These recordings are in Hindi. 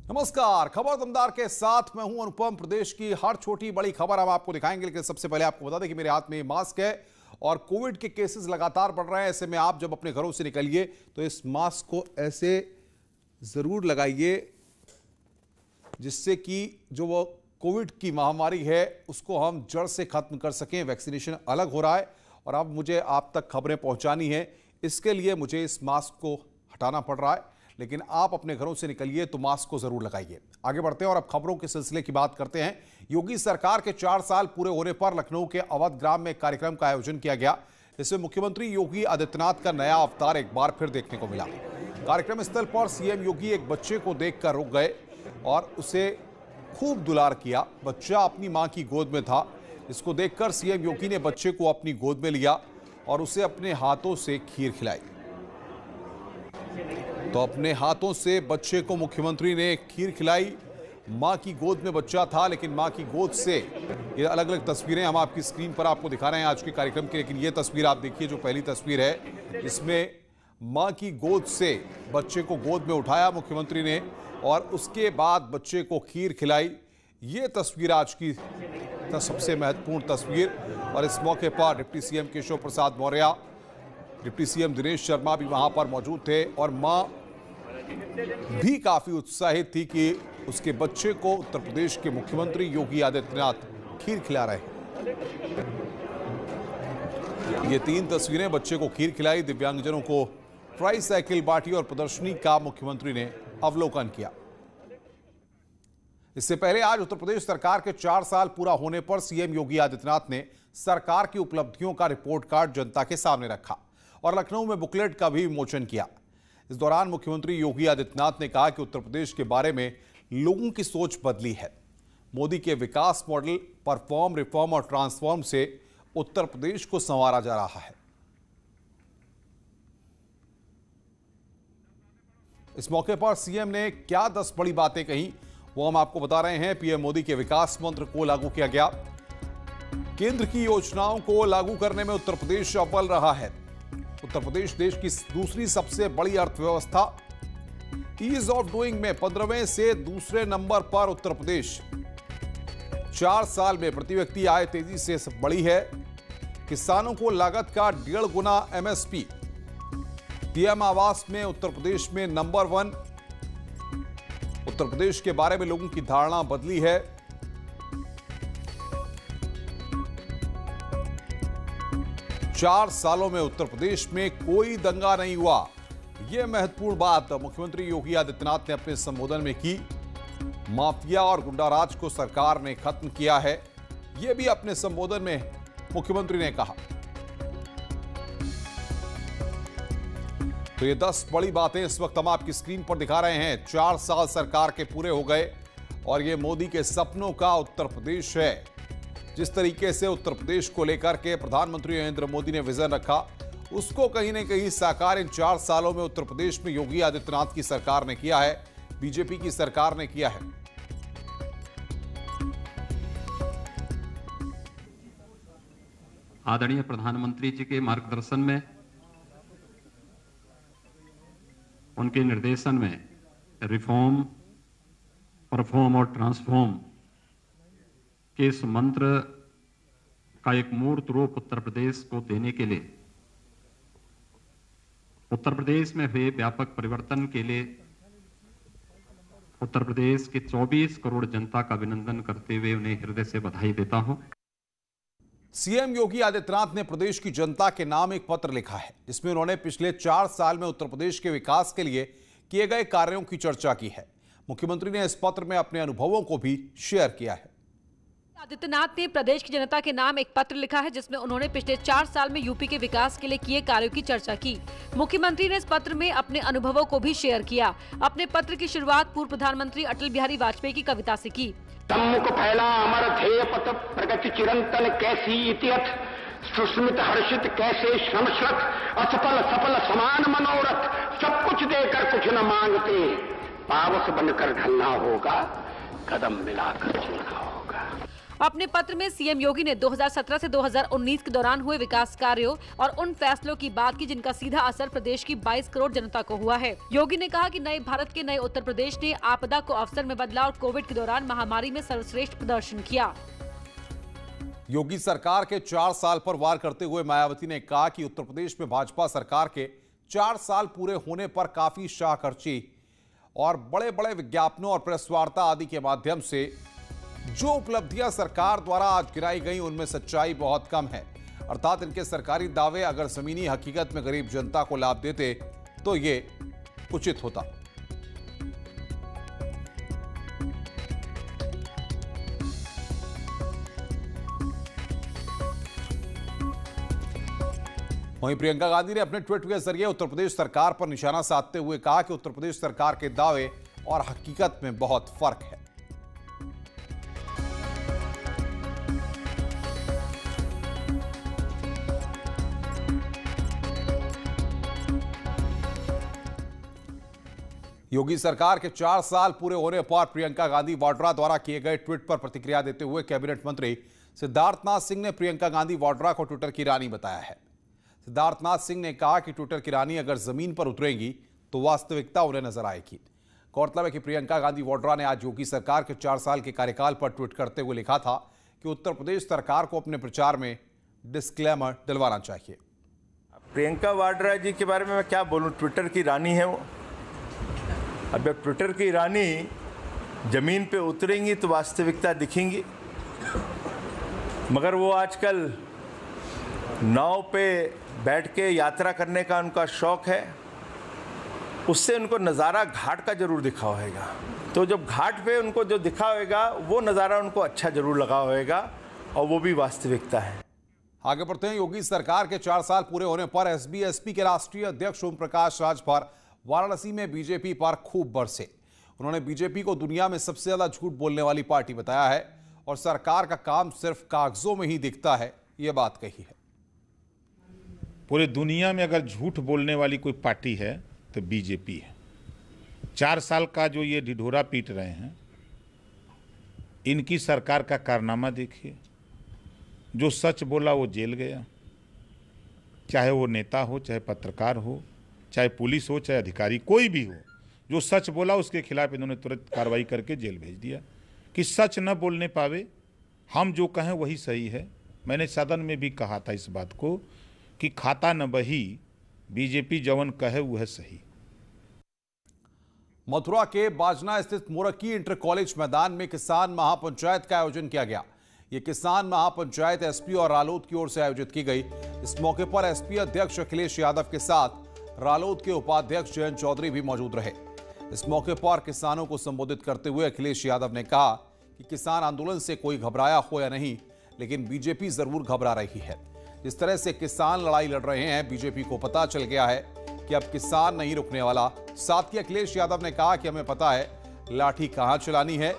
नमस्कार, खबर दमदार के साथ मैं हूं अनुपम। प्रदेश की हर छोटी बड़ी खबर हम आपको दिखाएंगे, लेकिन सबसे पहले आपको बता दें कि मेरे हाथ में मास्क है और कोविड के केसेस लगातार बढ़ रहे हैं। ऐसे में आप जब अपने घरों से निकलिए तो इस मास्क को ऐसे जरूर लगाइए, जिससे कि जो वो कोविड की महामारी है उसको हम जड़ से खत्म कर सकें। वैक्सीनेशन अलग हो रहा है और अब मुझे आप तक खबरें पहुंचानी है, इसके लिए मुझे इस मास्क को हटाना पड़ रहा है। लेकिन आप अपने घरों से निकलिए तो मास्क को जरूर लगाइए। आगे बढ़ते हैं और अब खबरों के सिलसिले की बात करते हैं। योगी सरकार के 4 साल पूरे होने पर लखनऊ के अवध ग्राम में एक कार्यक्रम का आयोजन किया गया। इसमें मुख्यमंत्री योगी आदित्यनाथ का नया अवतार एक बार फिर देखने को मिला। कार्यक्रम स्थल पर सीएम योगी एक बच्चे को देखकर रुक गए और उसे खूब दुलार किया। बच्चा अपनी मां की गोद में था। इसको देखकर सीएम योगी ने बच्चे को अपनी गोद में लिया और उसे अपने हाथों से खीर खिलाई। तो अपने हाथों से बच्चे को मुख्यमंत्री ने खीर खिलाई। मां की गोद में बच्चा था, लेकिन मां की गोद से ये अलग अलग तस्वीरें हम आपकी स्क्रीन पर आपको दिखा रहे हैं आज के कार्यक्रम की। लेकिन ये तस्वीर आप देखिए, जो पहली तस्वीर है, इसमें मां की गोद से बच्चे को गोद में उठाया मुख्यमंत्री ने और उसके बाद बच्चे को खीर खिलाई। ये तस्वीर आज की सबसे महत्वपूर्ण तस्वीर। और इस मौके पर deputy CM Keshav Prasad Maurya, deputy CM Dinesh Sharma भी वहां पर मौजूद थे और मां भी काफी उत्साहित थी कि उसके बच्चे को उत्तर प्रदेश के मुख्यमंत्री योगी आदित्यनाथ खीर खिला रहे हैं। ये 3 तस्वीरें, बच्चे को खीर खिलाई, दिव्यांगजनों को ट्राई साइकिल बांटी और प्रदर्शनी का मुख्यमंत्री ने अवलोकन किया। इससे पहले आज उत्तर प्रदेश सरकार के 4 साल पूरा होने पर सीएम योगी आदित्यनाथ ने सरकार की उपलब्धियों का रिपोर्ट कार्ड जनता के सामने रखा और लखनऊ में बुकलेट का भी विमोचन किया। इस दौरान मुख्यमंत्री योगी आदित्यनाथ ने कहा कि उत्तर प्रदेश के बारे में लोगों की सोच बदली है। मोदी के विकास मॉडल परफॉर्म, रिफॉर्म और ट्रांसफॉर्म से उत्तर प्रदेश को संवारा जा रहा है। इस मौके पर सीएम ने क्या 10 बड़ी बातें कही, वो हम आपको बता रहे हैं। पीएम मोदी के विकास मंत्र को लागू किया गया। केंद्र की योजनाओं को लागू करने में उत्तर प्रदेश अव्वल रहा है। उत्तर प्रदेश देश की दूसरी सबसे बड़ी अर्थव्यवस्था। ईज ऑफ डूइंग में 15वें से दूसरे नंबर पर उत्तर प्रदेश। 4 साल में प्रति व्यक्ति आय तेजी से बढ़ी है। किसानों को लागत का 1.5 गुना एमएसपी। पीएम आवास में उत्तर प्रदेश में नंबर 1। उत्तर प्रदेश के बारे में लोगों की धारणा बदली है। चार सालों में उत्तर प्रदेश में कोई दंगा नहीं हुआ। यह महत्वपूर्ण बात मुख्यमंत्री योगी आदित्यनाथ ने अपने संबोधन में की। माफिया और गुंडाराज को सरकार ने खत्म किया है, यह भी अपने संबोधन में मुख्यमंत्री ने कहा। तो ये 10 बड़ी बातें इस वक्त हम आपकी स्क्रीन पर दिखा रहे हैं। 4 साल सरकार के पूरे हो गए और ये मोदी के सपनों का उत्तर प्रदेश है। जिस तरीके से उत्तर प्रदेश को लेकर के प्रधानमंत्री नरेंद्र मोदी ने विजन रखा, उसको कहीं न कहीं साकार इन 4 सालों में उत्तर प्रदेश में योगी आदित्यनाथ की सरकार ने किया है, बीजेपी की सरकार ने किया है। आदरणीय प्रधानमंत्री जी के मार्गदर्शन में, उनके निर्देशन में रिफॉर्म, परफॉर्म और ट्रांसफॉर्म के इस मंत्र का एक मूर्त रूप उत्तर प्रदेश को देने के लिए, उत्तर प्रदेश में हुए व्यापक परिवर्तन के लिए उत्तर प्रदेश के 24 करोड़ जनता का अभिनंदन करते हुए उन्हें हृदय से बधाई देता हूं। सीएम योगी आदित्यनाथ ने प्रदेश की जनता के नाम एक पत्र लिखा है, जिसमें उन्होंने पिछले 4 साल में उत्तर प्रदेश के विकास के लिए किए गए कार्यों की चर्चा की है। मुख्यमंत्री ने इस पत्र में अपने अनुभवों को भी शेयर किया है। आदित्यनाथ ने प्रदेश की जनता के नाम एक पत्र लिखा है, जिसमें उन्होंने पिछले 4 साल में यूपी के विकास के लिए किए कार्यों की चर्चा की। मुख्यमंत्री ने इस पत्र में अपने अनुभवों को भी शेयर किया। अपने पत्र की शुरुआत पूर्व प्रधानमंत्री अटल बिहारी वाजपेयी की कविता से की। सम्मुख फैला अमर ध्येय पथ, प्रगति चिरंतन कैसी इतियत, सुस्मित हर्षित कैसे श्रमश्रत, असफल सफल समान मनोरथ, सब कुछ देकर कुछ न मांगते, पावस बनकर ढलना होगा, कदम मिलाकर चलना होगा। अपने पत्र में सीएम योगी ने 2017 से 2019 के दौरान हुए विकास कार्यों और उन फैसलों की बात की जिनका सीधा असर प्रदेश की 22 करोड़ जनता को हुआ है। योगी ने कहा कि नए भारत के नए उत्तर प्रदेश ने आपदा को अवसर में बदला और कोविड के दौरान महामारी में सर्वश्रेष्ठ प्रदर्शन किया। योगी सरकार के 4 साल पर वार करते हुए मायावती ने कहा कि उत्तर प्रदेश में भाजपा सरकार के 4 साल पूरे होने पर काफी शाहखर्ची और बड़े बड़े विज्ञापनों और प्रेस वार्ता आदि के माध्यम से जो उपलब्धियां सरकार द्वारा आज गिराई गई उनमें सच्चाई बहुत कम है। अर्थात इनके सरकारी दावे अगर जमीनी हकीकत में गरीब जनता को लाभ देते तो ये उचित होता। वहीं प्रियंका गांधी ने अपने ट्वीट के जरिए उत्तर प्रदेश सरकार पर निशाना साधते हुए कहा कि उत्तर प्रदेश सरकार के दावे और हकीकत में बहुत फर्क है। योगी सरकार के 4 साल पूरे होने पर प्रियंका गांधी वाड्रा द्वारा किए गए ट्वीट पर प्रतिक्रिया देते हुए कैबिनेट मंत्री सिद्धार्थनाथ सिंह ने प्रियंका गांधी वाड्रा को ट्विटर की रानी बताया है। सिद्धार्थनाथ सिंह ने कहा कि ट्विटर की रानी अगर जमीन पर उतरेंगी तो वास्तविकता उन्हें नजर आएगी। गौरतलब है कि प्रियंका गांधी वाड्रा ने आज योगी सरकार के 4 साल के कार्यकाल पर ट्वीट करते हुए लिखा था कि उत्तर प्रदेश सरकार को अपने प्रचार में डिस्क्लेमर दिलवाना चाहिए। प्रियंका वाड्रा जी के बारे में मैं क्या बोलूं, ट्विटर की रानी है वो। अब जब ट्विटर की रानी जमीन पे उतरेंगी तो वास्तविकता दिखेंगी, मगर वो आजकल नाव पे बैठ के यात्रा करने का उनका शौक है, उससे उनको नज़ारा घाट का जरूर दिखा होगा। तो जब घाट पे उनको जो दिखा होगा वो नज़ारा उनको अच्छा जरूर लगा होगा और वो भी वास्तविकता है। आगे बढ़ते हैं। योगी सरकार के 4 साल पूरे होने पर एसबी-एसपी के राष्ट्रीय अध्यक्ष ओम प्रकाश राजभर वाराणसी में बीजेपी पर खूब बरसे। उन्होंने बीजेपी को दुनिया में सबसे ज्यादा झूठ बोलने वाली पार्टी बताया है और सरकार का काम सिर्फ कागजों में ही दिखता है, यह बात कही है। पूरे दुनिया में अगर झूठ बोलने वाली कोई पार्टी है तो बीजेपी है। 4 साल का जो ये ढिढोरा पीट रहे हैं, इनकी सरकार का कारनामा देखिए। जो सच बोला वो जेल गया, चाहे वो नेता हो, चाहे पत्रकार हो, चाहे पुलिस हो, चाहे अधिकारी, कोई भी हो। जो सच बोला उसके खिलाफ इन्होंने तुरंत कार्रवाई करके जेल भेज दिया कि सच न बोलने पावे, हम जो कहें वही सही है। मैंने सदन में भी कहा था इस बात को कि खाता न बही, बीजेपी जवन कहे वह सही। मथुरा के बाजना स्थित मोरक्की इंटर कॉलेज मैदान में किसान महापंचायत का आयोजन किया गया। यह किसान महापंचायत एसपी और रालोद की ओर से आयोजित की गई। इस मौके पर एसपी अध्यक्ष अखिलेश यादव के साथ रालोद के उपाध्यक्ष जयंत चौधरी भी मौजूद रहे। इस मौके पर किसानों को संबोधित करते हुए अखिलेश यादव ने कहा कि किसान आंदोलन से कोई घबराया हो या नहीं, लेकिन बीजेपी जरूर घबरा रही है। जिस तरह से किसान लड़ाई लड़ रहे हैं, बीजेपी को पता चल गया है कि अब किसान नहीं रुकने वाला। साथ ही अखिलेश यादव ने कहा कि हमें पता है लाठी कहां चलानी है।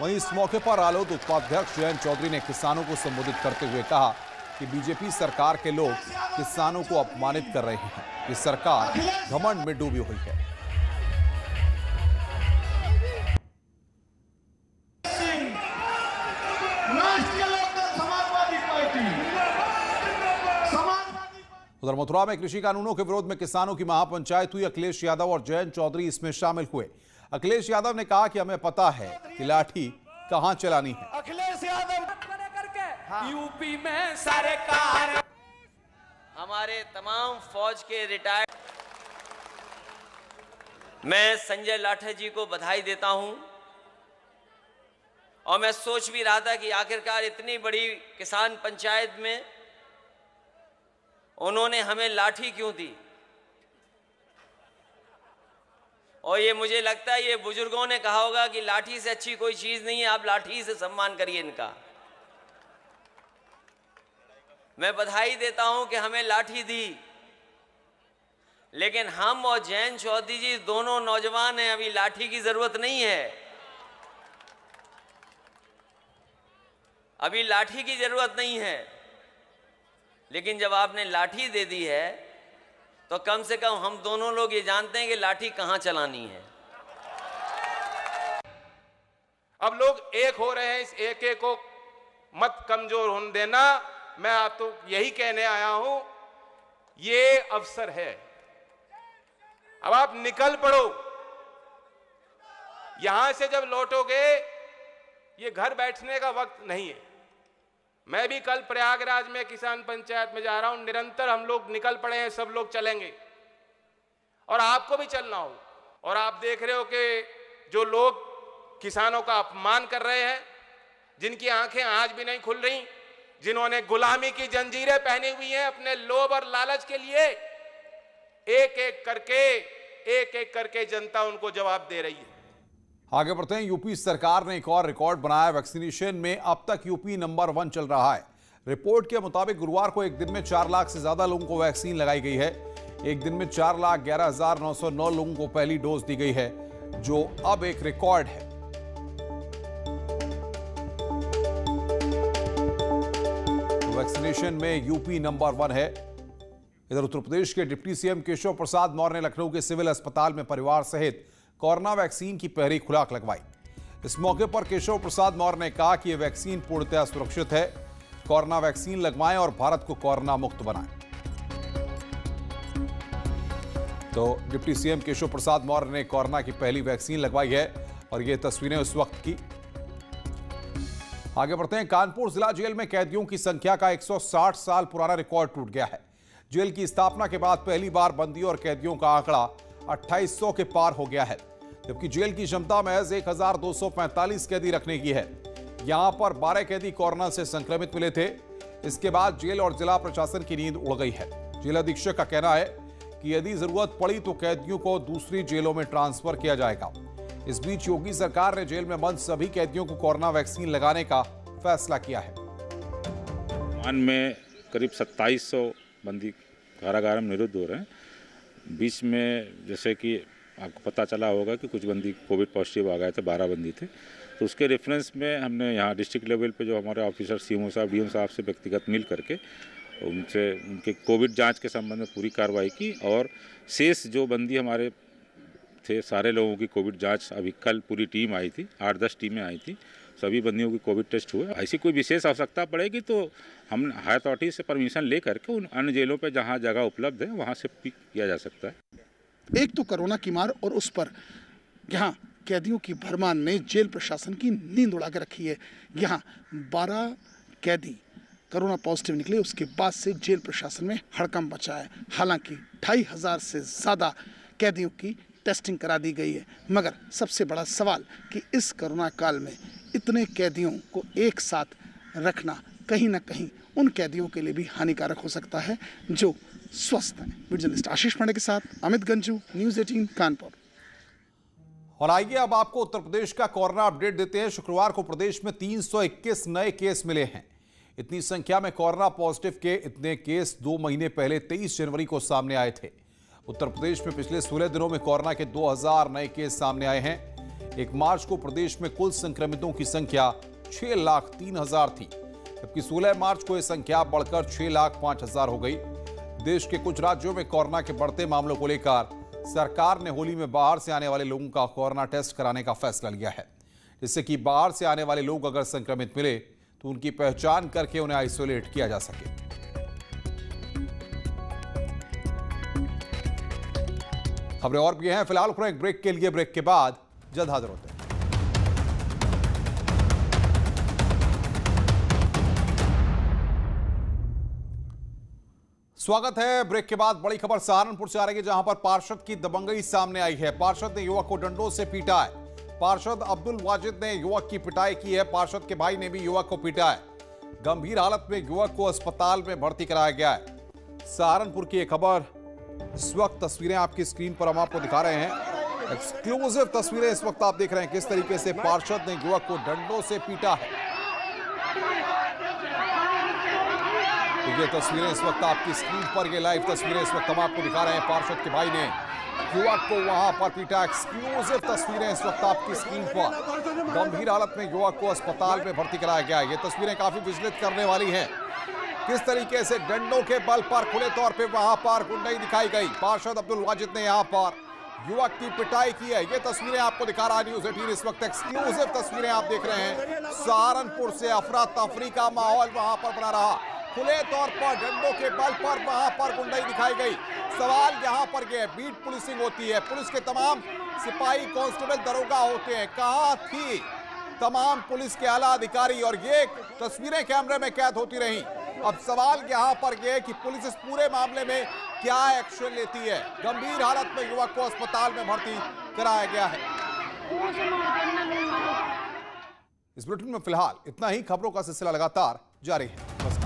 वहीं इस मौके पर रालोद उपाध्यक्ष जयंत चौधरी ने किसानों को संबोधित करते हुए कहा कि बीजेपी सरकार के लोग किसानों को अपमानित कर रहे हैं। ये सरकार घमंड में डूबी हुई है। उधर मथुरा में कृषि कानूनों के विरोध में किसानों की महापंचायत हुई। अखिलेश यादव और जयंत चौधरी इसमें शामिल हुए। अखिलेश यादव ने कहा कि हमें पता है कि लाठी कहां चलानी है। अखिलेश यादव यूपी में सरकार, हमारे तमाम फौज के रिटायर्ड, मैं संजय लाठे जी को बधाई देता हूं। और मैं सोच भी रहा था कि आखिरकार इतनी बड़ी किसान पंचायत में उन्होंने हमें लाठी क्यों दी। और ये मुझे लगता है ये बुजुर्गों ने कहा होगा कि लाठी से अच्छी कोई चीज नहीं है, आप लाठी से सम्मान करिए इनका। मैं बधाई देता हूं कि हमें लाठी दी, लेकिन हम और जयंत चौधरी जी दोनों नौजवान हैं, अभी लाठी की जरूरत नहीं है। अभी लाठी की जरूरत नहीं है, लेकिन जब आपने लाठी दे दी है तो कम से कम हम दोनों लोग ये जानते हैं कि लाठी कहां चलानी है। अब लोग एक हो रहे हैं, इस एक को मत कमजोर होने देना। मैं आप तो यही कहने आया हूं, ये अवसर है, अब आप निकल पड़ो। यहां से जब लौटोगे, ये घर बैठने का वक्त नहीं है। मैं भी कल प्रयागराज में किसान पंचायत में जा रहा हूं, निरंतर हम लोग निकल पड़े हैं, सब लोग चलेंगे और आपको भी चलना हो। और आप देख रहे हो कि जो लोग किसानों का अपमान कर रहे हैं, जिनकी आंखें आज भी नहीं खुल रही, जिन्होंने गुलामी की जंजीरें पहनी हुई हैं अपने लोभ और लालच के लिए, एक एक करके जनता उनको जवाब दे रही है। आगे बढ़ते हैं। यूपी सरकार ने एक और रिकॉर्ड बनाया। वैक्सीनेशन में अब तक यूपी नंबर 1 चल रहा है। रिपोर्ट के मुताबिक गुरुवार को एक दिन में 4 लाख से ज्यादा लोगों को वैक्सीन लगाई गई है। एक दिन में 4,11,909 लोगों को पहली डोज दी गई है, जो अब एक रिकॉर्ड है। वैक्सीनेशन में यूपी नंबर 1 है। इधर उत्तर प्रदेश के डिप्टी सीएम केशव प्रसाद मौर्य ने लखनऊ के सिविल अस्पताल में परिवार सहित कोरोना वैक्सीन की पहली खुराक लगवाई। इस मौके पर केशव प्रसाद मौर्य ने कहा कि यह वैक्सीन पूर्णतः सुरक्षित है। कोरोना वैक्सीन लगवाएं और भारत को कोरोना मुक्त बनाएं। तो डिप्टी सीएम केशव प्रसाद मौर्य ने कोरोना की पहली वैक्सीन लगवाई है और ये तस्वीरें उस वक्त की। आगे बढ़ते हैं। कानपुर जिला जेल में कैदियों की संख्या का 160 साल पुराना रिकॉर्ड टूट गया है। जेल की स्थापना के बाद पहली बार बंदियों और कैदियों का आंकड़ा 2800 के पार हो गया है, जबकि जेल की क्षमता महज 1245 कैदी रखने की है। यहां पर 12 कैदी कोरोना से संक्रमित मिले थे। इसके बाद जेल और जिला प्रशासन की नींद उड़ गई है। जेल अधीक्षक का कहना है कि यदि जरूरत पड़ी तो कैदियों को दूसरी जेलों में ट्रांसफर किया जाएगा। इस बीच योगी सरकार ने जेल में बंद सभी कैदियों को कोरोना वैक्सीन लगाने का फैसला किया है। मान में करीब 2700 बंदी कारागार में निरुद्ध हो रहे हैं। बीच में जैसे कि आपको पता चला होगा कि कुछ बंदी कोविड पॉजिटिव आ गए थे, 12 बंदी थे, तो उसके रेफरेंस में हमने यहाँ डिस्ट्रिक्ट लेवल पे जो हमारे ऑफिसर सीएमओ साहब, डीएम साहब से व्यक्तिगत मिल करके उनसे उनके कोविड जांच के संबंध में पूरी कार्रवाई की और शेष जो बंदी हमारे थे सारे लोगों की कोविड जांच अभी कल पूरी टीम आई थी, 8-10 टीमें आई थी, सभी बंदियों की कोविड टेस्ट हुए। ऐसी कोई विशेष आवश्यकता पड़ेगी तो हम हाई अथॉरिटी से परमिशन ले करके उन अन्य जेलों पे जहां जगह उपलब्ध है वहां से पिक किया जा सकता है। एक तो कोरोना की मार और उस पर यहाँ कैदियों की भरमार ने जेल प्रशासन की नींद उड़ा के रखी है। यहाँ 12 कैदी कोरोना पॉजिटिव निकले, उसके बाद से जेल प्रशासन में हड़कंप मचा है। हालांकि 2500 से ज़्यादा कैदियों की टेस्टिंग करा दी गई है, मगर सबसे बड़ा सवाल कि इस कोरोना काल में इतने कैदियों को एक साथ रखना कहीं ना कहीं उन कैदियों के लिए भी हानिकारक हो सकता है जो स्वस्थ हैं। वीडियो जर्नलिस्ट आशीष पांडे के साथ अमित गंजू, न्यूज़ 18 कानपुर। और आइए अब आपको उत्तर प्रदेश का कोरोना अपडेट देते हैं। शुक्रवार को प्रदेश में 321 नए केस मिले हैं। इतनी संख्या में कोरोना पॉजिटिव के इतने केस 2 महीने पहले 23 जनवरी को सामने आए थे। उत्तर प्रदेश में पिछले 16 दिनों में कोरोना के 2000 नए केस सामने आए हैं। 1 मार्च को प्रदेश में कुल संक्रमितों की संख्या 6,03,000 थी, जबकि 16 मार्च को यह संख्या बढ़कर 6,05,000 हो गई। देश के कुछ राज्यों में कोरोना के बढ़ते मामलों को लेकर सरकार ने होली में बाहर से आने वाले लोगों का कोरोना टेस्ट कराने का फैसला लिया है, जिससे कि बाहर से आने वाले लोग अगर संक्रमित मिले तो उनकी पहचान करके उन्हें आइसोलेट किया जा सके। खबरें और भी हैं, फिलहाल एक ब्रेक के लिए। ब्रेक के बाद जल्द हाजिर होते हैं। स्वागत है। ब्रेक के बाद बड़ी खबर सहारनपुर से आ रही है, जहां पर पार्षद की दबंगई सामने आई है। पार्षद ने युवक को डंडों से पीटा है। पार्षद अब्दुल वाजिद ने युवक की पिटाई की है। पार्षद के भाई ने भी युवक को पीटा है। गंभीर हालत में युवक को अस्पताल में भर्ती कराया गया है। सहारनपुर की एक खबर, इस वक्त तस्वीरें आपकी स्क्रीन पर हम आपको दिखा रहे हैं। एक्सक्लूसिव तस्वीरें इस वक्त आप देख रहे हैं, किस तरीके से पार्षद ने युवक को डंडों से पीटा है। ये तस्वीरें इस वक्त आपकी स्क्रीन पर, ये लाइव तस्वीरें इस वक्त हम आपको दिखा रहे हैं। पार्षद के भाई ने युवक को वहां पर पीटा। एक्सक्लूसिव तस्वीरें इस वक्त आपकी स्क्रीन पर। गंभीर हालत में युवक को अस्पताल में भर्ती कराया गया है। ये तस्वीरें काफी विचलित करने वाली हैं। किस तरीके से डंडों के बल पर खुले तौर पे वहां पर गुंडाई दिखाई गई। पार्षद अब्दुल वाजिद ने यहां पर युवक की पिटाई की है। ये तस्वीरें आपको दिखा रहा है न्यूज़ 18 इस वक्त। एक्सक्लूसिव तस्वीरें आप देख रहे हैं। सहारनपुर से अफरा तफरी का माहौल वहां पर बना रहा। खुले तौर पर डंडों के बल पर वहां पर गुंडाई दिखाई गई। सवाल यहां पर ये बीट पुलिसिंग होती है, पुलिस के तमाम सिपाही कांस्टेबल दरोगा होते हैं, कहां थी तमाम पुलिस के आला अधिकारी? और ये तस्वीरें कैमरे में कैद होती रही। अब सवाल यहां पर यह कि पुलिस इस पूरे मामले में क्या एक्शन लेती है। गंभीर हालत में युवक को अस्पताल में भर्ती कराया गया है। इस बुलेटिन में फिलहाल इतना ही। खबरों का सिलसिला लगातार जारी है।